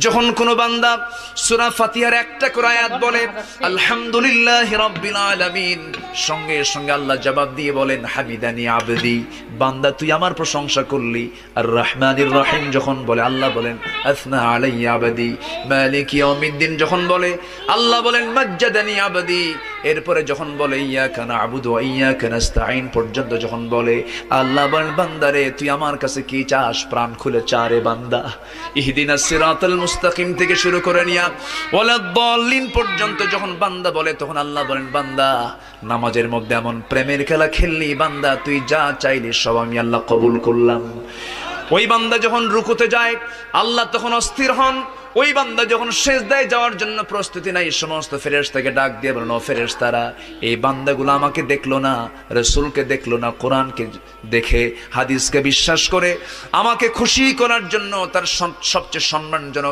যখন কোন বান্দা সূরা ফাতিহার একটা করে আয়াত বলে আলহামদুলিল্লাহি রাব্বিল আলামিন, সঙ্গে সঙ্গে আল্লাহ জবাব দিয়ে বলেন হামিদানি আবদি, বান্দা তুই আমার প্রশংসা করলি। আর রহমানির রহিম যখন বলে আল্লাহ বলেন আসনা আলাইয়া আবদি। মালিক ইয়াউমিদ্দিন যখন বলে আল্লাহ বলেন মাজ্জাদানি আবদি। এরপরে যখন বলে ইয়াকা না'বুদু ওয়া ইয়াকা নাস্তাঈন পর্যন্ত যখন বলে আল্লাহ বলেন বান্দারে তুই আমার কাছে কি চাস, প্রাণ খুলে চা রে বান্দা। ইহদিনাস সিরাতাল মুস্তাকিম থেকে শুরু করে নিয়া ওয়ালাদ-দাল্লিন পর্যন্ত যখন বান্দা বলে তখন আল্লাহ বলেন বান্দা নামাজের মধ্যে এমন প্রেমের খেলা খেললি বান্দা, তুই যা চাইলি সব আমি আল্লাহ কবুল করলাম। ওই বান্দা যখন রুকুতে যায় আল্লাহ তখন অস্থির হন। ওই বান্দা যখন সিজদায় যাওয়ার জন্য প্রস্তুতি নাই, সমস্ত ফেরেশতাকে ডাক দিয়ে বলেন ও ফেরেশতারা, এই বান্দাগুলো আমাকে দেখলো না, রাসূলকে দেখলো না, কোরআনকে দেখে হাদিসকে বিশ্বাস করে আমাকে খুশি করার জন্য তার সবচেয়ে সম্মানজনক